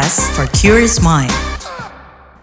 podcast for curious mind.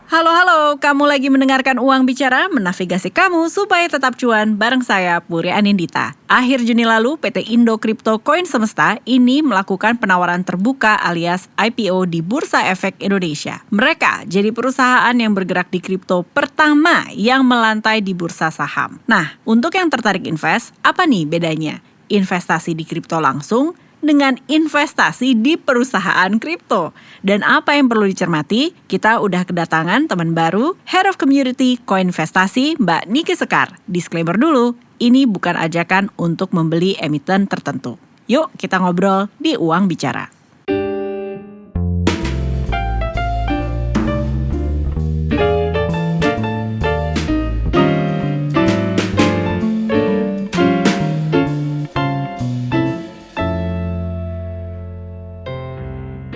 Halo, kamu lagi mendengarkan Uang Bicara, menavigasi kamu supaya tetap cuan bareng saya, Puri Anindita. Akhir Juni lalu, PT Indo Crypto Coin Semesta ini melakukan penawaran terbuka alias IPO di Bursa Efek Indonesia. Mereka jadi perusahaan yang bergerak di kripto pertama yang melantai di bursa saham. Nah, untuk yang tertarik invest, apa nih bedanya? Investasi di kripto langsung dengan investasi di perusahaan kripto. Dan apa yang perlu dicermati? Kita udah kedatangan teman baru, Head of Community Koinvestasi, Mbak Niki Sekar. Disclaimer dulu, ini bukan ajakan untuk membeli emiten tertentu. Yuk kita ngobrol di Uang Bicara.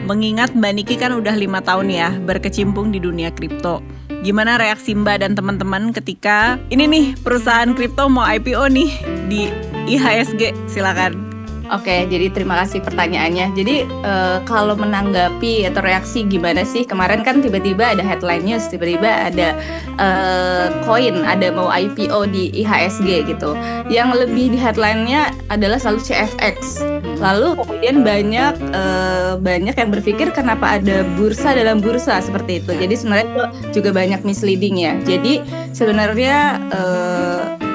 Mengingat Mbak Niki kan udah 5 tahun ya berkecimpung di dunia kripto. Gimana reaksi Mbak dan teman-teman ketika ini nih perusahaan kripto mau IPO nih di IHSG? Silakan. Oke, jadi terima kasih pertanyaannya. Jadi kalau menanggapi atau reaksi gimana sih? Kemarin kan tiba-tiba ada headline news, tiba-tiba ada koin, ada mau IPO di IHSG gitu. Yang lebih di headline-nya adalah selalu CFX. Lalu kemudian banyak yang berpikir kenapa ada bursa dalam bursa seperti itu. Jadi sebenarnya itu juga banyak misleading ya. Jadi sebenarnya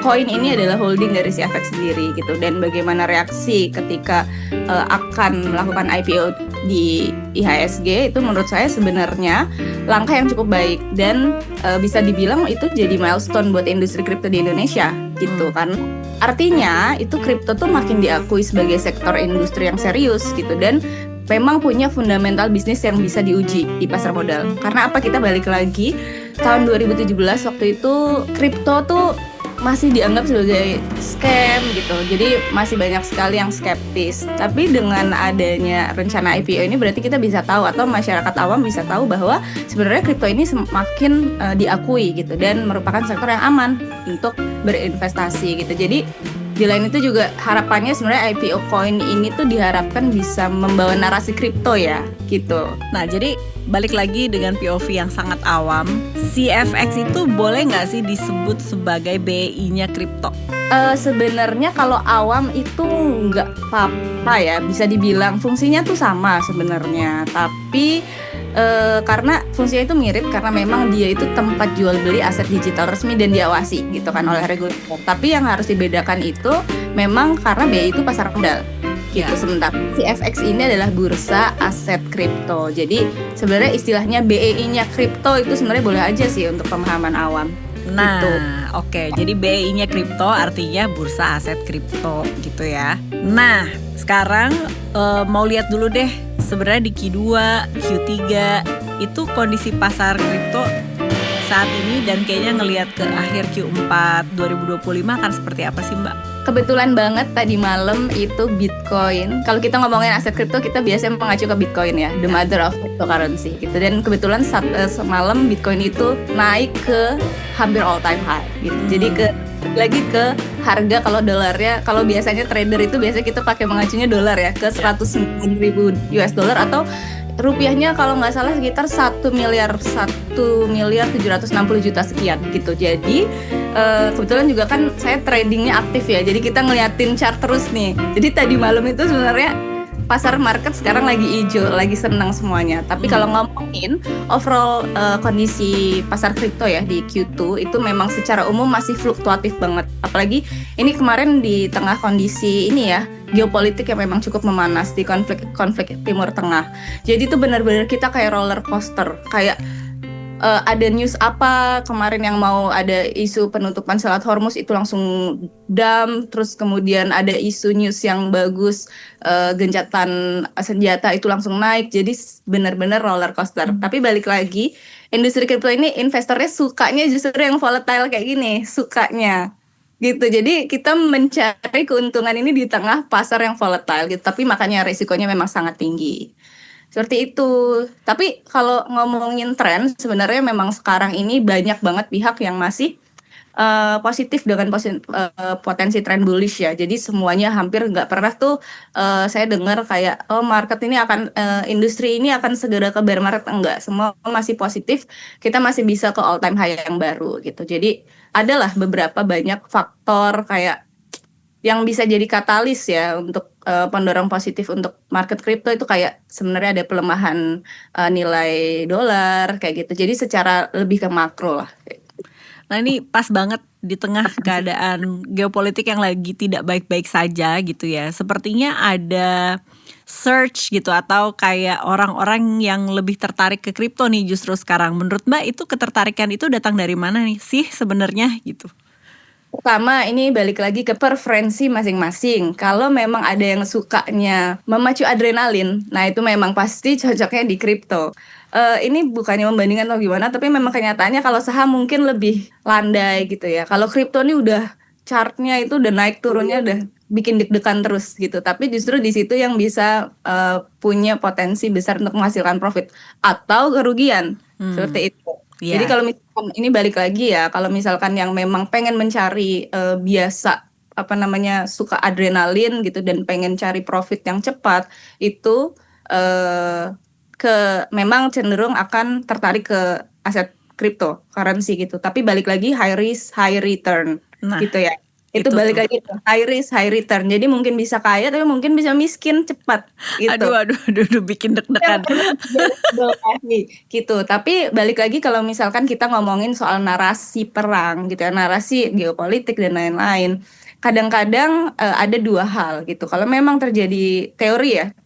koin ini adalah holding dari CFX sendiri gitu. Dan bagaimana reaksi ketika akan melakukan IPO di IHSG itu menurut saya sebenarnya langkah yang cukup baik dan bisa dibilang itu jadi milestone buat industri kripto di Indonesia gitu kan. Artinya itu kripto tuh makin diakui sebagai sektor industri yang serius gitu dan memang punya fundamental bisnis yang bisa diuji di pasar modal. Karena apa, kita balik lagi tahun 2017 waktu itu kripto tuh masih dianggap sebagai scam gitu. Jadi masih banyak sekali yang skeptis. Tapi dengan adanya rencana IPO ini berarti kita bisa tahu atau masyarakat awam bisa tahu bahwa sebenarnya kripto ini semakin diakui gitu dan merupakan sektor yang aman untuk berinvestasi gitu. Jadi di lain itu juga harapannya sebenarnya IPO coin ini tuh diharapkan bisa membawa narasi kripto ya gitu. Nah, jadi balik lagi dengan POV yang sangat awam, CFX itu boleh nggak sih disebut sebagai BI-nya kripto? Sebenarnya kalau awam itu nggak apa-apa ya, bisa dibilang fungsinya tuh sama sebenarnya. Tapi karena fungsinya itu mirip karena memang dia itu tempat jual beli aset digital resmi dan diawasi gitu kan oleh regulator. Tapi yang harus dibedakan itu memang karena BI itu pasar modal. Gitu. Sementara CFX ini adalah bursa aset kripto. Jadi sebenarnya istilahnya BEI-nya kripto itu sebenarnya boleh aja sih untuk pemahaman awam. Nah, gitu. Oke. Jadi BEI-nya kripto artinya bursa aset kripto gitu ya. Nah, sekarang mau lihat dulu deh sebenarnya di Q2, Q3 itu kondisi pasar kripto saat ini dan kayaknya ngelihat ke akhir Q4 2025 akan seperti apa sih Mbak? Kebetulan banget tadi malam itu Bitcoin. Kalau kita ngomongin aset kripto kita biasanya mengacu ke Bitcoin ya, the mother of cryptocurrency gitu. Dan kebetulan semalam Bitcoin itu naik ke hampir all time high gitu. Jadi lagi ke harga kalau dolarnya, kalau biasanya trader itu biasanya kita pakai mengacunya dolar ya ke 109.000 US dollar atau rupiahnya kalau nggak salah sekitar 1 miliar 760 juta sekian gitu. Jadi kebetulan juga kan saya tradingnya aktif ya, jadi kita ngeliatin chart terus nih. Jadi tadi malam itu sebenarnya pasar market sekarang lagi hijau, lagi senang semuanya. Tapi kalau ngomongin overall kondisi pasar kripto ya di Q2 itu memang secara umum masih fluktuatif banget. Apalagi ini kemarin di tengah kondisi ini ya, geopolitik yang memang cukup memanas di konflik Timur Tengah. Jadi itu benar-benar kita kayak roller coaster, kayak ada news apa kemarin yang mau ada isu penutupan Selat Hormuz itu langsung dump, terus kemudian ada isu news yang bagus gencatan senjata itu langsung naik. Jadi benar-benar roller coaster. Tapi balik lagi, industri kripto ini investornya sukanya justru yang volatile kayak gini, sukanya gitu. Jadi kita mencari keuntungan ini di tengah pasar yang volatile gitu. Tapi makanya risikonya memang sangat tinggi. Seperti itu. Tapi kalau ngomongin tren, sebenarnya memang sekarang ini banyak banget pihak yang masih positif dengan potensi trend bullish ya. Jadi semuanya hampir nggak pernah tuh saya dengar kayak market ini akan industri ini akan segera ke bear market, enggak. Semua masih positif. Kita masih bisa ke all time high yang baru gitu. Jadi adalah beberapa banyak faktor kayak yang bisa jadi katalis ya untuk pendorong positif untuk market kripto itu kayak sebenarnya ada pelemahan nilai dolar kayak gitu. Jadi secara lebih ke makro lah. Nah ini pas banget di tengah keadaan geopolitik yang lagi tidak baik-baik saja gitu ya. Sepertinya ada search gitu atau kayak orang-orang yang lebih tertarik ke kripto nih justru sekarang. Menurut Mbak itu ketertarikan itu datang dari mana nih sih sebenarnya gitu? Pertama, ini balik lagi ke preferensi masing-masing. Kalau memang ada yang sukanya memacu adrenalin, nah itu memang pasti cocoknya di kripto. Ini bukannya membandingkan atau gimana, tapi memang kenyataannya kalau saham mungkin lebih landai gitu ya. Kalau kripto ini udah chartnya itu udah naik turunnya udah bikin deg-degan terus gitu. Tapi justru di situ yang bisa punya potensi besar untuk menghasilkan profit atau kerugian seperti itu. Iya. Jadi kalau misalkan ini balik lagi ya, kalau misalkan yang memang pengen mencari biasa suka adrenalin gitu dan pengen cari profit yang cepat itu memang cenderung akan tertarik ke aset kripto, currency gitu. Tapi balik lagi high risk, high return gitu ya. Itu balik lagi high risk, high return. Jadi mungkin bisa kaya tapi mungkin bisa miskin cepat gitu. Aduh, bikin deg-degan. Gitu. Tapi balik lagi kalau misalkan kita ngomongin soal narasi perang gitu ya, narasi geopolitik dan lain-lain. Kadang-kadang ada dua hal gitu. Kalau memang terjadi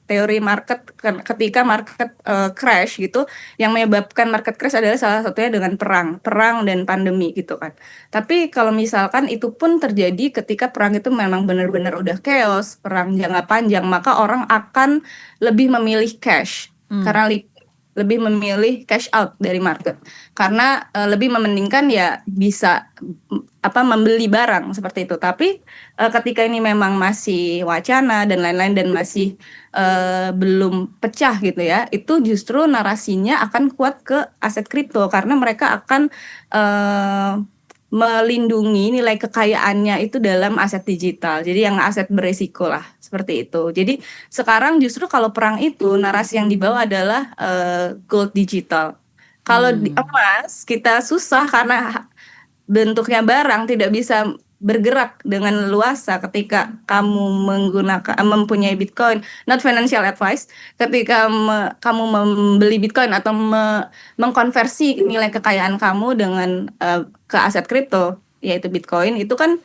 teori market ketika market crash gitu, yang menyebabkan market crash adalah salah satunya dengan perang dan pandemi gitu kan. Tapi kalau misalkan itu pun terjadi ketika perang itu memang benar-benar udah chaos, perang jangka panjang, maka orang akan lebih memilih cash karena lebih memilih cash out dari market karena lebih mementingkan ya bisa membeli barang seperti itu. Tapi ketika ini memang masih wacana dan lain-lain dan masih belum pecah gitu ya, itu justru narasinya akan kuat ke aset kripto karena mereka akan melindungi nilai kekayaannya itu dalam aset digital. Jadi yang aset beresiko lah seperti itu. Jadi sekarang justru kalau perang itu narasi yang dibawa adalah gold digital. Kalau di emas kita susah karena bentuknya barang tidak bisa bergerak dengan luasa ketika kamu mempunyai Bitcoin. Not financial advice. Ketika kamu membeli Bitcoin atau mengkonversi nilai kekayaan kamu dengan ke aset kripto, yaitu Bitcoin, itu kan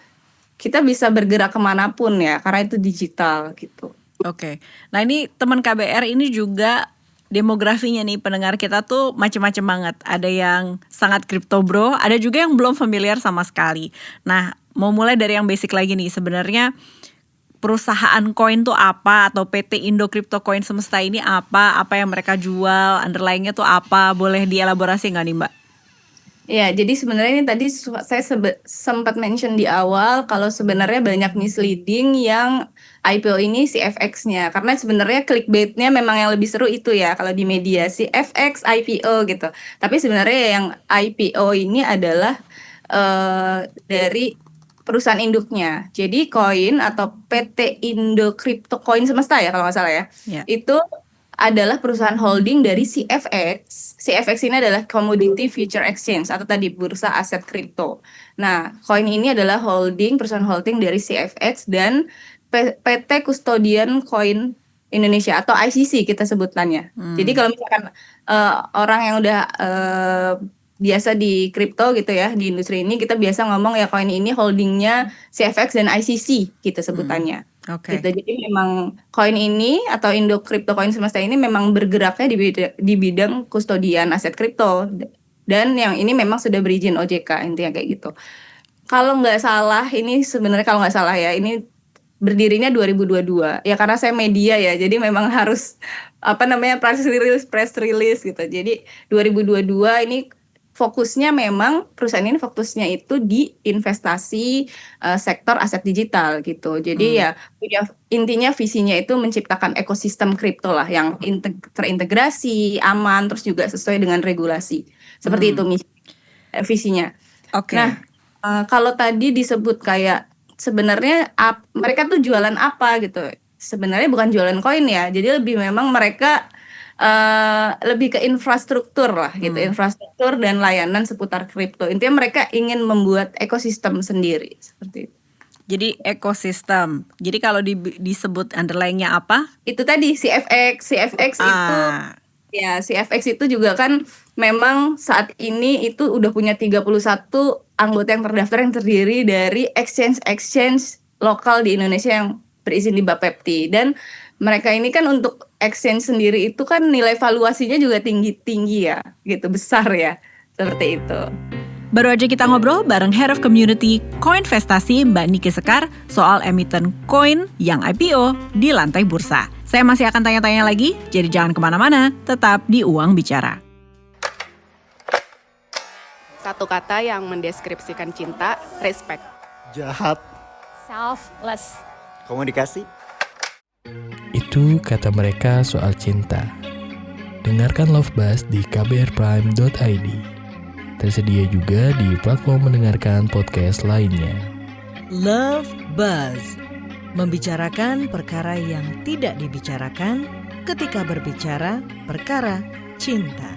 kita bisa bergerak kemanapun ya, karena itu digital gitu. Oke. Nah ini teman KBR ini juga demografinya nih pendengar kita tuh macam-macam banget. Ada yang sangat kripto bro, ada juga yang belum familiar sama sekali. Nah, mau mulai dari yang basic lagi nih. Sebenarnya perusahaan koin tuh apa atau PT Indo Crypto Coin Semesta ini apa yang mereka jual, underlying-nya tuh apa? Boleh dielaborasi nggak nih Mbak? Ya, jadi sebenarnya ini tadi saya sempat mention di awal kalau sebenarnya banyak misleading yang IPO ini CFX-nya. Karena sebenarnya clickbait-nya memang yang lebih seru itu ya kalau di media CFX IPO gitu. Tapi sebenarnya yang IPO ini adalah dari perusahaan induknya. Jadi koin atau PT Indo Crypto Coin Semesta ya kalau nggak salah ya. Itu adalah perusahaan holding dari CFX. CFX ini adalah Commodity Future Exchange atau tadi bursa aset kripto. Nah, koin ini adalah perusahaan holding dari CFX dan PT Custodian Coin Indonesia atau ICC kita sebutannya. Jadi kalau misalkan orang yang udah biasa di kripto gitu ya, di industri ini kita biasa ngomong ya koin ini holdingnya CFX dan ICC kita sebutannya. Oke. Gitu. Jadi memang koin ini atau Indo Crypto Coin Semesta ini memang bergeraknya di bidang kustodian aset kripto dan yang ini memang sudah berizin OJK intinya kayak gitu. Kalau nggak salah ini sebenarnya kalau nggak salah ya ini berdirinya 2022 ya karena saya media ya jadi memang harus press release gitu. Jadi 2022 ini fokusnya memang perusahaan ini fokusnya itu di investasi sektor aset digital gitu. Jadi ya intinya visinya itu menciptakan ekosistem kripto lah yang terintegrasi, aman, terus juga sesuai dengan regulasi. Seperti itu visinya. Oke. Nah, Kalau tadi disebut kayak sebenarnya mereka tuh jualan apa gitu. Sebenarnya bukan jualan koin ya. Jadi lebih memang mereka lebih ke infrastruktur lah gitu, infrastruktur dan layanan seputar kripto. Intinya mereka ingin membuat ekosistem sendiri seperti itu. Jadi ekosistem. Jadi kalau disebut underlying-nya apa? Itu tadi CFX itu ya, CFX itu juga kan memang saat ini itu udah punya 31 anggota yang terdaftar yang terdiri dari exchange lokal di Indonesia yang berizin di Bapepti. Dan mereka ini kan untuk exchange sendiri itu kan nilai valuasinya juga tinggi ya, gitu, besar ya, seperti itu. Baru aja kita ngobrol bareng Head of Community Koinvestasi Mbak Niki Sekar soal emiten koin yang IPO di lantai bursa. Saya masih akan tanya-tanya lagi, jadi jangan kemana-mana, tetap di Uang Bicara. Satu kata yang mendeskripsikan cinta, respect. Jahat. Selfless. Komunikasi. Itu kata mereka soal cinta. Dengarkan Love Buzz di kbrprime.id. Tersedia juga di platform mendengarkan podcast lainnya. Love Buzz, membicarakan perkara yang tidak dibicarakan ketika berbicara perkara cinta.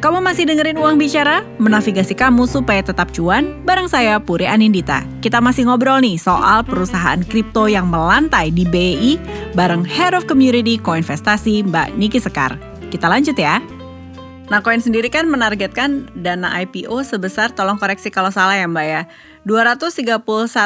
Kamu masih dengerin Uang Bicara? Menavigasi kamu supaya tetap cuan bareng saya Puri Anindita. Kita masih ngobrol nih soal perusahaan kripto yang melantai di BEI bareng Head of Community Koinvestasi Mbak Niki Sekar. Kita lanjut ya. Nah, Koin sendiri kan menargetkan dana IPO sebesar, tolong koreksi kalau salah ya Mbak ya, 231,62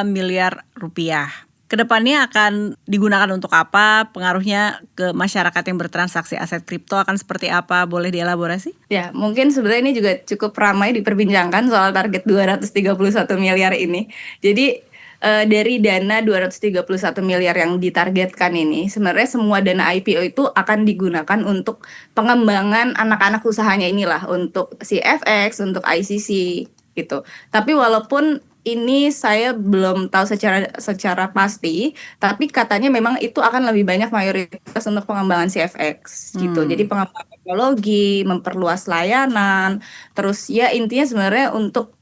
miliar rupiah. Kedepannya akan digunakan untuk apa? Pengaruhnya ke masyarakat yang bertransaksi aset kripto akan seperti apa? Boleh dielaborasi? Ya, mungkin sebenarnya ini juga cukup ramai diperbincangkan soal target 231 miliar ini. Jadi dari dana 231 miliar yang ditargetkan ini, sebenarnya semua dana IPO itu akan digunakan untuk pengembangan anak-anak usahanya inilah, untuk CFX, untuk ICC gitu. Tapi walaupun ini saya belum tahu secara pasti, tapi katanya memang itu akan lebih banyak mayoritas untuk pengembangan CFX gitu. Jadi pengembangan teknologi, memperluas layanan, terus ya intinya sebenarnya untuk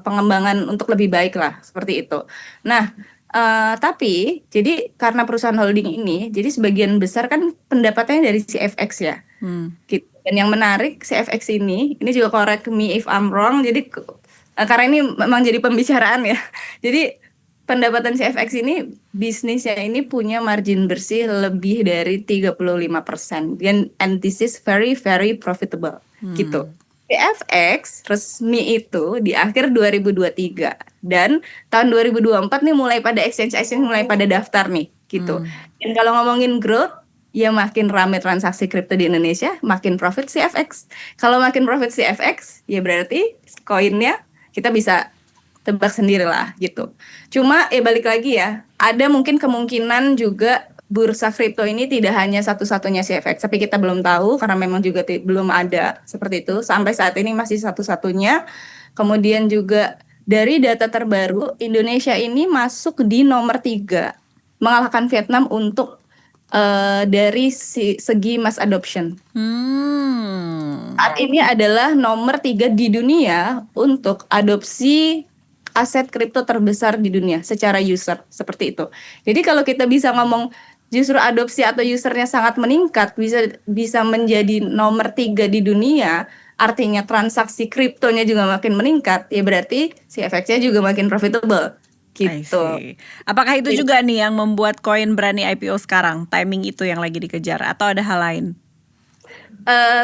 pengembangan untuk lebih baik lah, seperti itu. Nah, tapi jadi karena perusahaan holding ini, jadi sebagian besar kan pendapatannya dari CFX ya. Gitu. Dan yang menarik CFX ini juga correct me if I'm wrong, jadi karena ini memang jadi pembicaraan ya. Jadi pendapatan CFX ini, bisnisnya ini punya margin bersih lebih dari 35%. And this is very very profitable gitu. CFX resmi itu di akhir 2023 dan tahun 2024 nih mulai pada exchange mulai pada daftar nih gitu. Dan kalau ngomongin growth, ya makin ramai transaksi kripto di Indonesia, makin profit CFX. Kalau makin profit CFX, ya berarti koinnya kita bisa tebak sendiri lah gitu. Cuma ya balik lagi ya, ada mungkin kemungkinan juga bursa kripto ini tidak hanya satu-satunya CFX, tapi kita belum tahu karena memang juga belum ada seperti itu. Sampai saat ini masih satu-satunya. Kemudian juga dari data terbaru, Indonesia ini masuk di nomor 3, mengalahkan Vietnam untuk dari segi mass adoption. Saat ini adalah nomor 3 di dunia untuk adopsi aset kripto terbesar di dunia secara user, seperti itu. Jadi kalau kita bisa ngomong justru adopsi atau usernya sangat meningkat, bisa menjadi nomor 3 di dunia, artinya transaksi kriptonya juga makin meningkat, ya berarti CFX-nya juga makin profitable. Gitu. Apakah itu juga nih yang membuat koin berani IPO sekarang? Timing itu yang lagi dikejar atau ada hal lain?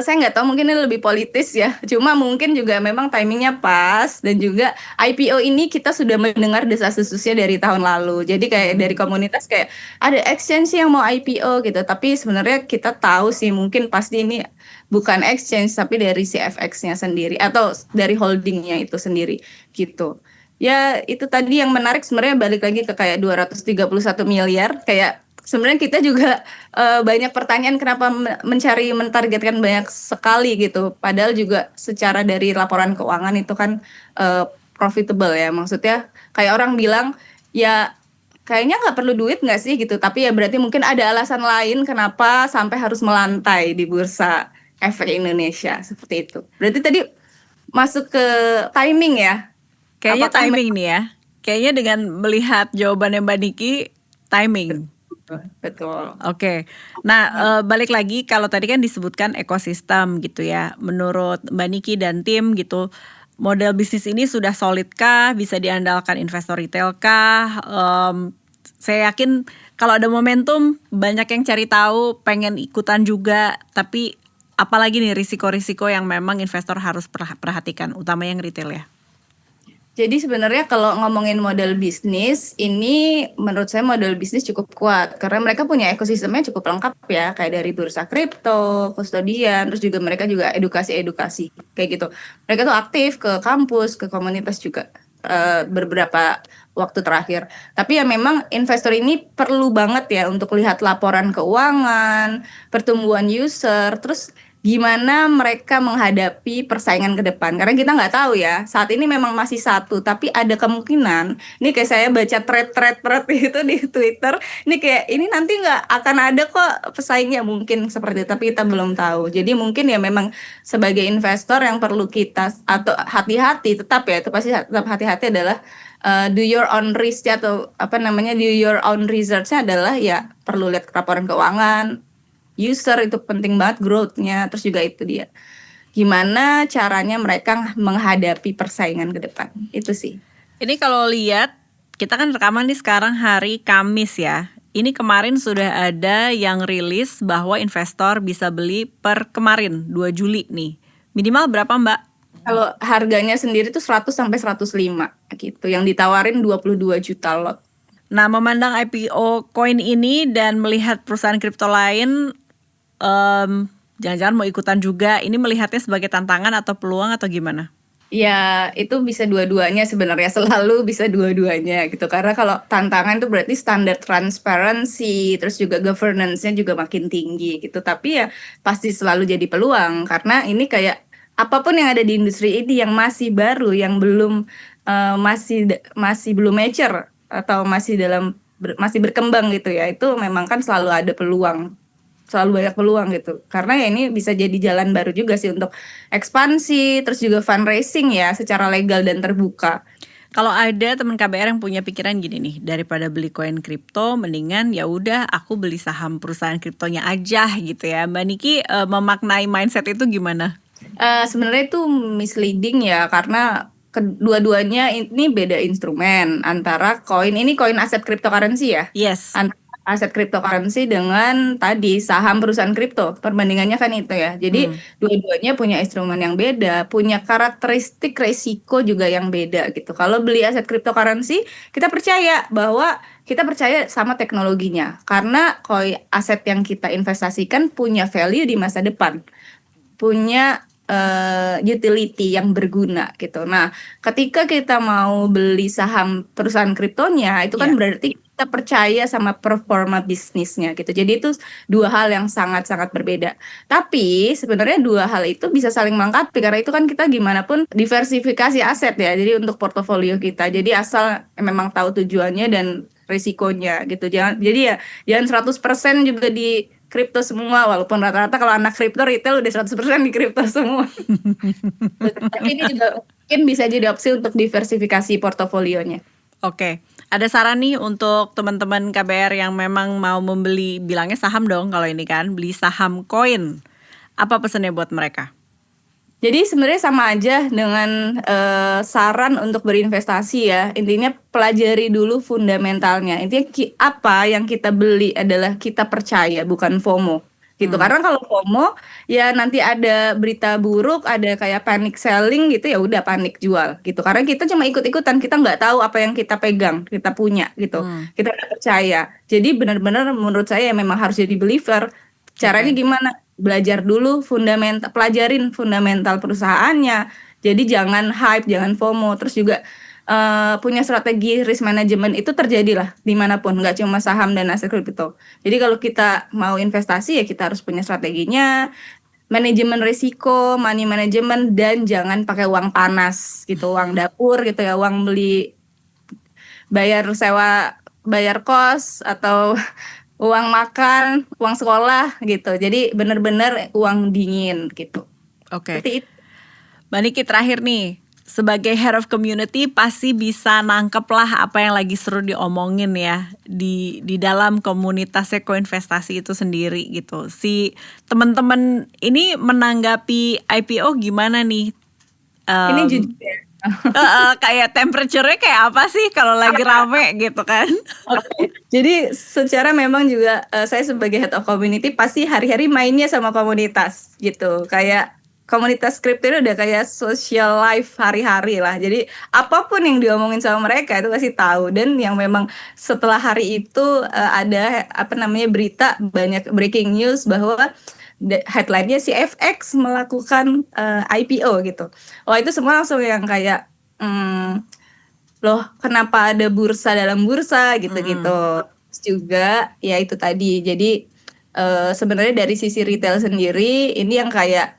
Saya nggak tahu, mungkin ini lebih politis ya. Cuma mungkin juga memang timingnya pas, dan juga IPO ini kita sudah mendengar desas-desusnya dari tahun lalu. Jadi kayak dari komunitas kayak ada exchange yang mau IPO gitu. Tapi sebenarnya kita tahu sih mungkin pasti ini bukan exchange tapi dari CFX-nya sendiri atau dari holdingnya itu sendiri gitu. Ya itu tadi yang menarik sebenarnya, balik lagi ke kayak 231 miliar. Kayak sebenarnya kita juga banyak pertanyaan kenapa mentargetkan banyak sekali gitu. Padahal juga secara dari laporan keuangan itu kan profitable ya. Maksudnya kayak orang bilang ya kayaknya nggak perlu duit nggak sih gitu. Tapi ya berarti mungkin ada alasan lain kenapa sampai harus melantai di bursa efek Indonesia seperti itu. Berarti tadi masuk ke timing ya. Kayaknya Apakah timing nih ya. Kayaknya dengan melihat jawabannya Mbak Niki, timing. betul. Oke, nah balik lagi kalau tadi kan disebutkan ekosistem gitu ya. Menurut Mbak Niki dan tim gitu, model bisnis ini sudah solid kah? Bisa diandalkan investor retail kah? Saya yakin kalau ada momentum banyak yang cari tahu, pengen ikutan juga. Tapi apalagi nih risiko-risiko yang memang investor harus perhatikan, utama yang retail ya. Jadi sebenarnya kalau ngomongin model bisnis, ini menurut saya model bisnis cukup kuat. Karena mereka punya ekosistemnya cukup lengkap ya. Kayak dari bursa kripto, kustodian, terus juga mereka juga edukasi kayak gitu. Mereka tuh aktif ke kampus, ke komunitas juga beberapa waktu terakhir. Tapi ya memang investor ini perlu banget ya untuk lihat laporan keuangan, pertumbuhan user, terus gimana mereka menghadapi persaingan ke depan. Karena kita nggak tahu ya, saat ini memang masih satu, tapi ada kemungkinan, ini kayak saya baca thread itu di Twitter, ini kayak ini nanti nggak akan ada kok pesaingnya, mungkin seperti itu, tapi kita belum tahu. Jadi mungkin ya memang sebagai investor yang perlu kita, atau hati-hati tetap ya, itu pasti tetap hati-hati adalah do your own risk atau do your own research-nya adalah ya perlu lihat laporan keuangan, user itu penting banget growth-nya, terus juga itu dia gimana caranya mereka menghadapi persaingan ke depan, itu sih. Ini kalau lihat, kita kan rekaman nih sekarang hari Kamis ya. Ini kemarin sudah ada yang rilis bahwa investor bisa beli per kemarin 2 Juli nih. Minimal berapa Mbak? Kalau harganya sendiri tuh 100 sampai 105 gitu, yang ditawarin 22 juta lot. Nah, memandang IPO koin ini dan melihat perusahaan kripto lain, jangan-jangan mau ikutan juga, ini melihatnya sebagai tantangan atau peluang atau gimana? Ya itu bisa dua-duanya sebenarnya, selalu bisa dua-duanya gitu. Karena kalau tantangan itu berarti standar transparansi, terus juga governance-nya juga makin tinggi gitu. Tapi ya pasti selalu jadi peluang, karena ini kayak apapun yang ada di industri ini yang masih baru, yang belum masih belum mature atau masih berkembang gitu ya, itu memang kan selalu ada peluang. Selalu banyak peluang gitu. Karena ya ini bisa jadi jalan baru juga sih untuk ekspansi, terus juga fundraising ya secara legal dan terbuka. Kalau ada teman KBR yang punya pikiran gini nih, daripada beli koin kripto, mendingan ya udah aku beli saham perusahaan kriptonya aja gitu ya. Mbak Niki memaknai mindset itu gimana? Sebenarnya itu misleading ya, karena kedua-duanya ini beda instrumen. Antara koin aset cryptocurrency ya. Yes. Aset cryptocurrency dengan tadi saham perusahaan kripto, perbandingannya kan itu ya. Jadi dua-duanya punya instrumen yang beda, punya karakteristik resiko juga yang beda gitu. Kalau beli aset cryptocurrency, kita percaya sama teknologinya, karena aset yang kita investasikan punya value di masa depan, punya utility yang berguna gitu. Nah, ketika kita mau beli saham perusahaan kriptonya, itu kan berarti kita percaya sama performa bisnisnya gitu. Jadi itu dua hal yang sangat-sangat berbeda. Tapi sebenarnya dua hal itu bisa saling melengkapi, karena itu kan kita gimana pun diversifikasi aset ya. Jadi untuk portofolio kita. Jadi asal memang tahu tujuannya dan risikonya gitu. Jangan 100% juga di kripto semua, walaupun rata-rata kalau anak kripto retail udah 100% di kripto semua. Tapi ini juga mungkin bisa jadi opsi untuk diversifikasi portofolionya. Oke, ada saran nih untuk teman-teman KBR yang memang mau membeli, bilangnya saham dong kalau ini kan, beli saham koin. Apa pesannya buat mereka? Jadi sebenarnya sama aja dengan saran untuk berinvestasi ya. Intinya pelajari dulu fundamentalnya. Intinya apa yang kita beli adalah kita percaya, bukan FOMO gitu. Karena kalau FOMO ya nanti ada berita buruk, ada kayak panic selling gitu, ya udah panik jual gitu. Karena kita cuma ikut-ikutan, kita nggak tahu apa yang kita pegang, kita punya gitu. Kita nggak percaya. Jadi benar-benar menurut saya memang harus jadi believer. Caranya gimana? Belajar dulu pelajarin fundamental perusahaannya. Jadi jangan hype, jangan FOMO. Terus juga punya strategi risk management itu terjadilah dimanapun, nggak cuma saham dan aset kripto. Jadi kalau kita mau investasi ya kita harus punya strateginya, manajemen risiko, money management, dan jangan pakai uang panas gitu, uang dapur gitu ya, uang beli bayar sewa, bayar kos atau uang makan, uang sekolah gitu. Jadi benar-benar uang dingin gitu. Oke. Seperti itu. Mbak Niki terakhir nih, sebagai head of community pasti bisa nangkep lah apa yang lagi seru diomongin ya di dalam komunitasnya koinvestasi itu sendiri gitu. Si teman-teman ini menanggapi IPO gimana nih? Ini jujur ya. Kayak temperature-nya kayak apa sih kalau lagi rame gitu kan? Oke. Jadi secara memang juga saya sebagai head of community pasti hari-hari mainnya sama komunitas gitu. Kayak komunitas kripto itu udah kayak social life hari-hari lah. Jadi apapun yang diomongin sama mereka itu pasti tahu. Dan yang memang setelah hari itu ada berita, banyak breaking news bahwa headline-nya si FX melakukan IPO gitu. Wah itu semua langsung yang kayak loh kenapa ada bursa dalam bursa gitu-gitu. Terus juga ya itu tadi. Jadi sebenarnya dari sisi retail sendiri ini yang kayak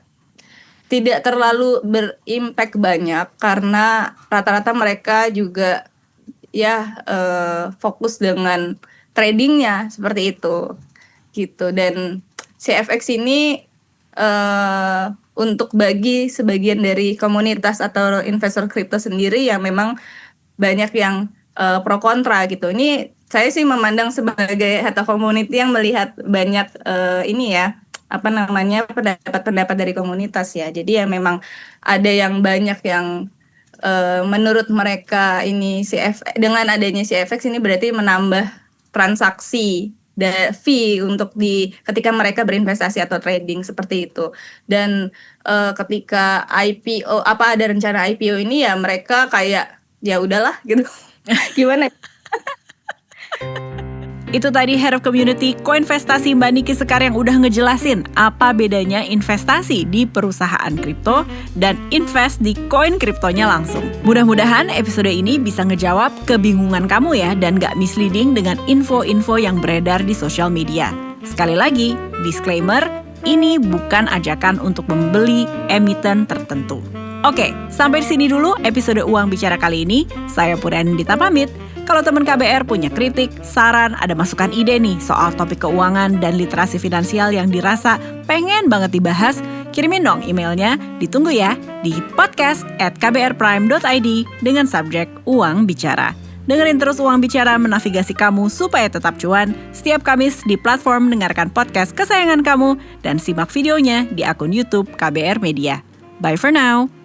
tidak terlalu berimpact banyak karena rata-rata mereka juga ya fokus dengan tradingnya seperti itu gitu. Dan CFX ini untuk bagi sebagian dari komunitas atau investor kripto sendiri yang memang banyak yang pro kontra gitu. Ini saya sih memandang sebagai head of community yang melihat banyak pendapat-pendapat dari komunitas ya. Jadi ya memang ada yang banyak yang menurut mereka ini dengan adanya CFX ini berarti menambah transaksi fee untuk ketika mereka berinvestasi atau trading seperti itu. Dan ketika IPO ada rencana IPO ini ya mereka kayak ya udahlah gitu. Gimana? Itu tadi Head of Community Koinvestasi Mbak Niki Sekar yang udah ngejelasin apa bedanya investasi di perusahaan kripto dan invest di koin kriptonya langsung. Mudah-mudahan episode ini bisa ngejawab kebingungan kamu ya dan gak misleading dengan info-info yang beredar di sosial media. Sekali lagi, disclaimer, ini bukan ajakan untuk membeli emiten tertentu. Oke, sampai di sini dulu episode Uang Bicara kali ini. Saya Puri Anindita pamit. Kalau teman KBR punya kritik, saran, ada masukan ide nih soal topik keuangan dan literasi finansial yang dirasa pengen banget dibahas, kirimin dong emailnya, ditunggu ya, di podcast@kbrprime.id dengan subjek Uang Bicara. Dengerin terus Uang Bicara menavigasi kamu supaya tetap cuan setiap Kamis di platform mendengarkan podcast kesayangan kamu dan simak videonya di akun YouTube KBR Media. Bye for now.